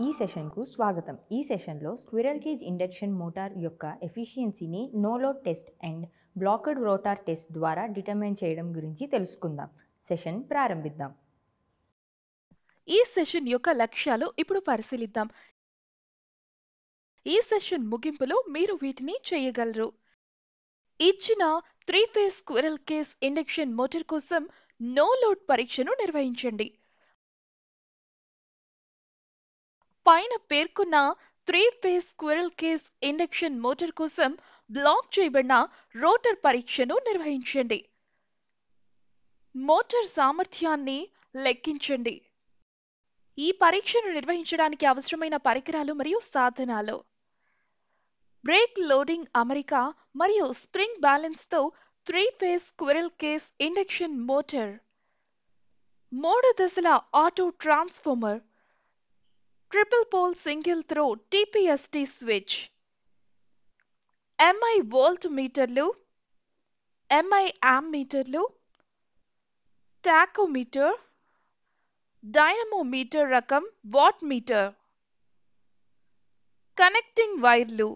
ఈ సెషన్కు స్వాగతం. ఈ సెషన్లో స్క్విరల్ కేజ్ ఇండక్షన్ మోటార్ యొక్క ఎఫిషియన్సీని no load test and blocked rotor test ద్వారా డిటర్మైన్ చేయడం గురించి తెలుసుకుందాం. సెషన్ ప్రారంభిద్దాం. ఈ సెషన్ యొక్క లక్ష్యాలు ఇప్పుడు పరిశీలిద్దాం. ఈ సెషన్ ముగింపులో మీరు వీటిని చేయగలరు. ఇచ్చిన 3-ఫేజ్ స్క్విరల్ కేజ్ ఇండక్షన్ మోటార్ కోసం నో లోడ్ పరీక్షను నిర్వహించండి. పైన పేర్కొన్న 3-ఫేజ్ స్క్విరల్ కేజ్ ఇండక్షన్ మోటార్ కోసం బ్లాక్ చేయబడిన రోటర్ పరీక్షను నిర్వహించండి. మోటార్ సామర్థ్యాన్ని లెక్కించండి. ఈ పరీక్షను నిర్వహించడానికి అవసరమైన పరికరాలు మరియు సాధనాలు: బ్రేక్ లోడింగ్ అమరిక మరియు స్ప్రింగ్ బ్యాలెన్స్తో three phase squirrel cage induction motor, 3 దశల auto transformer, triple pole single throw TPST switch, MI volt మీటర్లు, MI యామ్మీటర్లు, టాకోమీటర్, డైనమోమీటర్ రకం వాట్ మీటర్, కనెక్టింగ్ వైర్లు.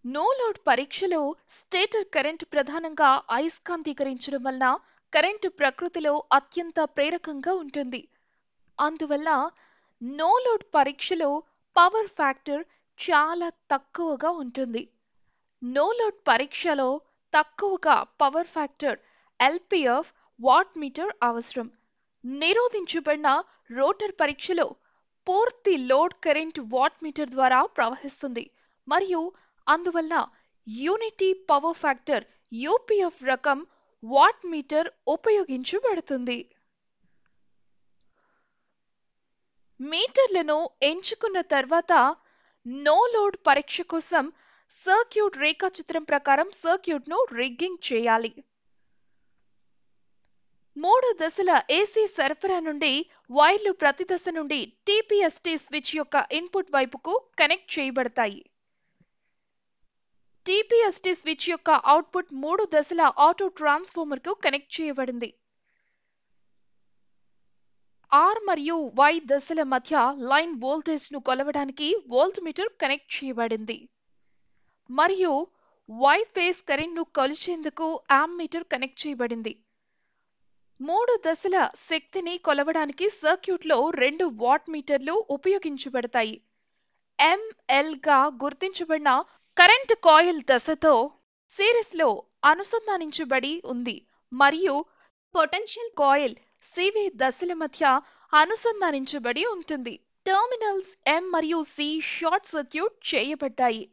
నో లోడ్ పరీక్షలో స్టేటర్ కరెంట్ ప్రధానంగా అయస్కాంతీకరించడం వలన కరెంటు ప్రకృతిలో అత్యంత ప్రేరకంగా ఉంటుంది. అందువల్ల నో లోడ్ పరీక్షలో పవర్ ఫ్యాక్టర్ చాలా తక్కువగా ఉంటుంది. నో లోడ్ పరీక్షలో తక్కువగా power factor LPF watt meter అవసరం. నిరోధించబడిన రోటర్ పరీక్షలో పూర్తి లోడ్ కరెంట్ వాట్ మీటర్ ద్వారా ప్రవహిస్తుంది మరియు అందువల్ల యూనిటీ పవర్ ఫ్యాక్టర్ UPF రకం వాట్ మీటర్ ఉపయోగించబడుతుంది. మీటర్లను ఎంచుకున్న తర్వాత నో లోడ్ పరీక్ష కోసం సర్క్యూట్ రేఖాచిత్రం ప్రకారం సర్క్యూట్ను రిగ్గింగ్ చేయాలి. 3 దశల AC సరఫరా నుండి వైర్లు ప్రతి దశ నుండి TPST స్విచ్ యొక్క ఇన్పుట్ వైపుకు కనెక్ట్ చేయబడతాయి. TPST స్విచ్ యొక్క అవుట్పుట్ 3 దశల ఆటో ట్రాన్స్ఫార్మర్కు కనెక్ట్ చేయబడింది. R మరియు Y దశల మధ్య లైన్ వోల్టేజ్ను కొలవడానికి వోల్ట్ మీటర్ కనెక్ట్ చేయబడింది మరియు Y ఫేజ్ కరెంట్ను కొలిచేందుకు యామ్మీటర్ కనెక్ట్ చేయబడింది. 3 దశల శక్తిని కొలవడానికి సర్క్యూట్లో 2 వాట్ మీటర్లు ఉపయోగించబడతాయి. ML గా గుర్తించబడిన కరెంట్ కాయిల్ దశతో సిరీస్లో అనుసంధానించబడి ఉంది మరియు పొటెన్షియల్ కాయిల్ CV దశల మధ్య అనుసంధానించబడి ఉంటుంది. టెర్మినల్స్ M మరియు C షార్ట్ సర్క్యూట్ చేయబడ్డాయి.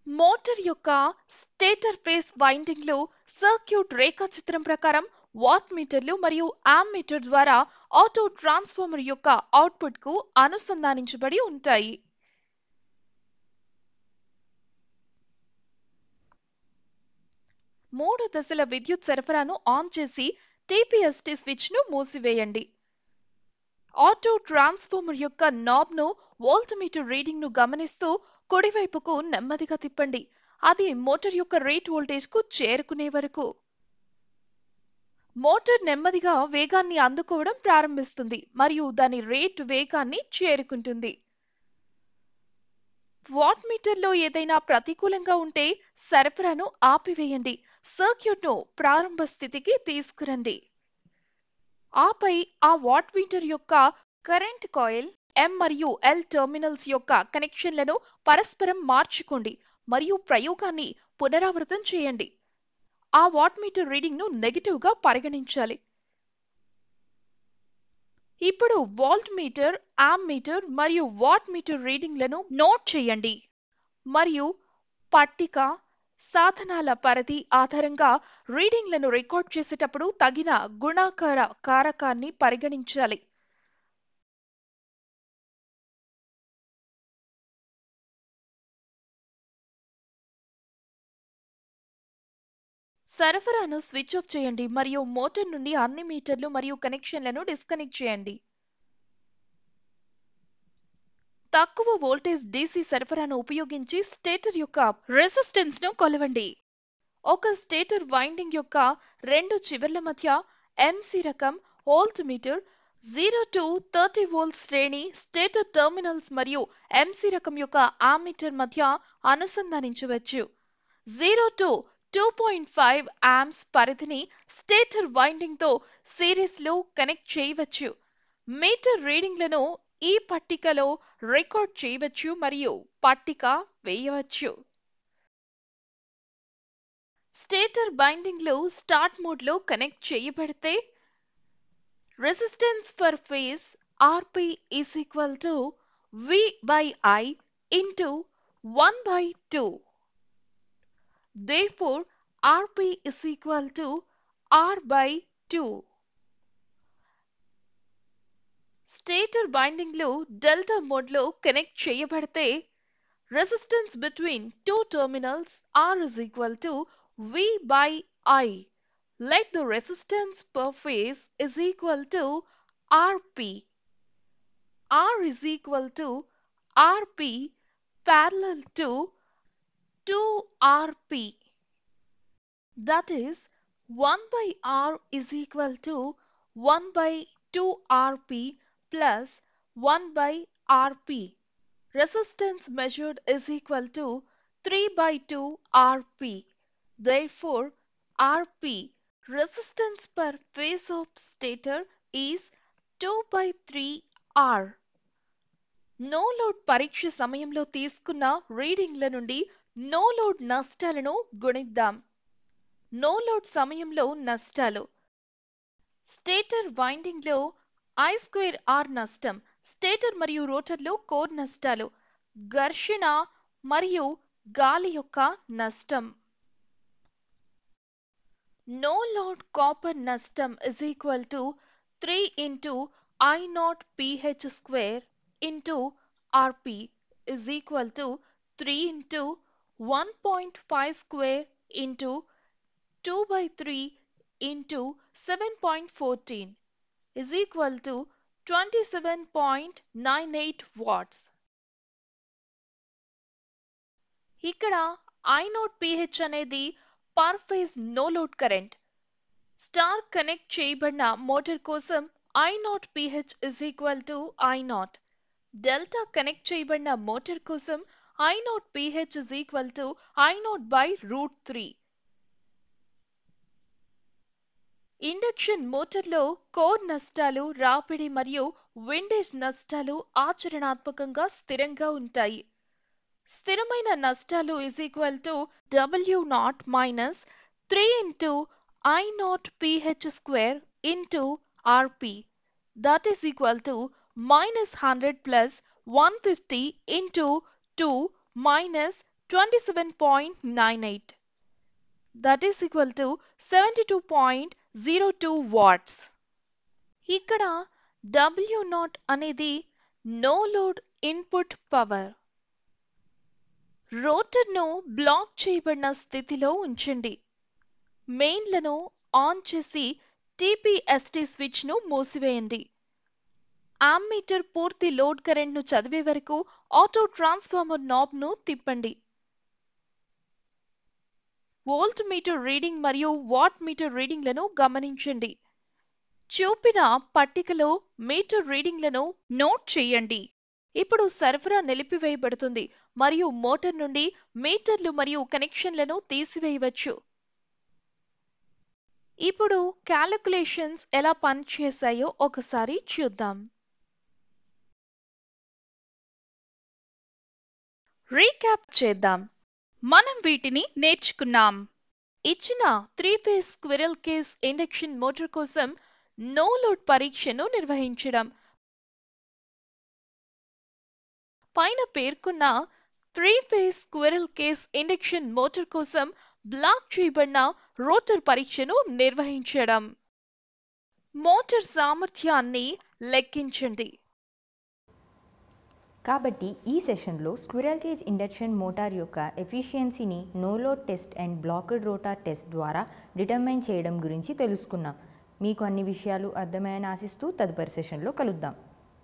మోటార్ యొక్క స్టేటర్ ఫేస్ వైండింగ్లు సర్క్యూట్ రేఖాచిత్రం ప్రకారం వాట్ మీటర్లు మరియు యామ్మీటర్ ద్వారా ఆటో ట్రాన్స్ఫార్మర్ యొక్క అవుట్పుట్కు అనుసంధానించబడి ఉంటాయి. మూడు దశల విద్యుత్ సరఫరాను ఆన్ చేసి TPST స్విచ్ను మూసివేయండి. ఆటో ట్రాన్స్ఫార్మర్ యొక్క నాబ్ను వోల్టమీటర్ రీడింగ్ను గమనిస్తూ కుడివైపుకు నెమ్మదిగా తిప్పండి. అది మోటార్ యొక్క రేట్ వోల్టేజ్కు చేరుకునే వరకు. మోటార్ నెమ్మదిగా వేగాన్ని అందుకోవడం ప్రారంభిస్తుంది మరియు దాని రేట్ వేగాన్ని చేరుకుంటుంది. వాట్ మీటర్లో ఏదైనా ప్రతికూలంగా ఉంటే సరఫరాను ఆపివేయండి. సర్క్యూట్ను ప్రారంభ స్థితికి తీసుకురండి. ఆపై ఆ వాట్ మీటర్ యొక్క కరెంట్ కాయిల్ M మరియు L టెర్మినల్స్ యొక్క కనెక్షన్లను పరస్పరం మార్చుకోండి మరియు ప్రయోగాన్ని పునరావృతం చేయండి. ఆ వాట్ మీటర్ రీడింగ్ను నెగటివ్గా పరిగణించాలి. ఇప్పుడు వోల్ట్ మీటర్, యామ్మీటర్ మరియు వాట్ మీటర్ రీడింగ్లను నోట్ చేయండి మరియు పట్టిక, సాధనాల పరిధి ఆధారంగా రీడింగ్లను రికార్డ్ చేసేటప్పుడు తగిన గుణాకార కారకాన్ని పరిగణించాలి. సరఫరాను స్విచ్ ఆఫ్ చేయండి మరియు మోటార్ నుండి అన్ని మీటర్లు మరియు కనెక్షన్లను డిస్కనెక్ట్ చేయండి. తక్కువ వోల్టేజ్ DC సరఫరాను ఉపయోగించి స్టేటర్ యొక్క రెసిస్టెన్స్ ను కొలవండి. ఒక స్టేటర్ వైండింగ్ యొక్క రెండు చివర్ల మధ్య ఎంసీ రకం వోల్ట్ మీటర్ 0 to 30 వోల్ట్ శ్రేణి స్టేటర్ టెర్మినల్స్ మరియు ఎంసీ రకం యొక్క ఆమ్మీటర్ మధ్య అనుసంధానించవచ్చు. 0 to 2.5 ఆంప్స్ పరిధిని స్టేటర్ వైండింగ్ తో సిరీస్ లో కనెక్ట్ చేయవచ్చు. మీటర్ రీడింగ్లను ఈ పట్టికలో రికార్డ్ చేయవచ్చు మరియు పట్టిక వేయవచ్చు. స్టేటర్ బైండింగ్లు స్టార్ట్ మోడ్లో కనెక్ట్ చేయబడితే resistance per phase RP is equal to V/I into 1/2. Therefore, RP is equal to R/2. Stator బైండింగ్లు డెల్టా మోడ్లో కనెక్ట్ చేయబడితే resistance between two terminals R is equal to V/I. Let the resistance per phase is equal to RP. R is equal to RP parallel to 2RP. That is 1/R is equal to 1/2RP plus 1/RP. Resistance measured is equal to 3/2 RP. Therefore, RP resistance per phase of stator is 2/3 R. No load పరీక్ష సమయంలో తీసుకున్న రీడింగ్ల నుండి no load నష్టాలను గుణిద్దాం. No load సమయంలో నష్టాలు stator వైండింగ్లో I²R నష్టం, stator మరియు రోటర్లో కోర్ నష్టాలు, ఘర్షణ మరియు గాలి యొక్క నష్టం. నో లోడ్ కాపర్ నష్టం is equal to 3 into I0 PH² into RP is equal to 3 into 1.5² into 2/3 into 7.14 is equal to 27.98 watts. ఇక్కడ I0 PH అనేది per phase no load current. Star connect చేయబడిన మోటార్ కోసం I0 PH is equal to I0. Delta connect చేయబడిన motor కోసం I0 PH is equal to I0/√3. Induction మోటార్లో core నష్టాలు, రాపిడి మరియు విండేజ్ నష్టాలు ఆచరణాత్మకంగా స్థిరంగా ఉంటాయి. స్థిరమైన నష్టాలు is equal to W0 minus 3 into I0 PH² into RP. That is equal to minus 100 plus 150 into 2 minus 27.98. That is equal to 72.02 watts. ఇక్కడ W0 అనేది నో లోడ్ ఇన్పుట్ పవర్. రోటర్ను బ్లాక్ చేయబడిన స్థితిలో ఉంచండి. మెయిన్లను ఆన్ చేసి TPST స్విచ్ను మూసివేయండి. Ammeter పూర్తి load కరెంట్ను చదివే వరకు ఆటో ట్రాన్స్ఫార్మర్ నాబ్ను తిప్పండి. వోల్ట్ మీటర్ రీడింగ్ మరియు వాట్ మీటర్ రీడింగ్లను గమనించండి. చూపిన పట్టికలో మీటర్ రీడింగ్లను నోట్ చేయండి. ఇప్పుడు సరఫరా నిలిపివేయబడుతుంది మరియు మోటార్ నుండి మీటర్లు మరియు కనెక్షన్లను తీసివేయవచ్చు. ఇప్పుడు క్యాలిక్యులేషన్స్ ఎలా పనిచేశాయో ఒకసారి చూద్దాం. రీక్యాప్ చేద్దాం. మనం వీటిని నేర్చుకున్నాం. ఇచ్చిన 3-phase squirrel cage induction motor కోసం నో లోడ్ పరీక్షను నిర్వహించడం. పైన పేర్కొన్న 3-phase squirrel cage induction motor కోసం బ్లాక్ చేయబడిన రోటర్ పరీక్షను నిర్వహించడం. మోటార్ సామర్థ్యాన్ని లెక్కించండి. కాబట్టి ఈ సెషన్లో స్క్విరెల్ కేజ్ ఇండక్షన్ మోటార్ యొక్క ఎఫిషియన్సీని no load test and blocked rotor test ద్వారా డిటర్మైన్ చేయడం గురించి తెలుసుకున్నాం. మీకు అన్ని విషయాలు అర్థమయ్యాయని ఆశిస్తూ తదుపరి సెషన్లో కలుద్దాం.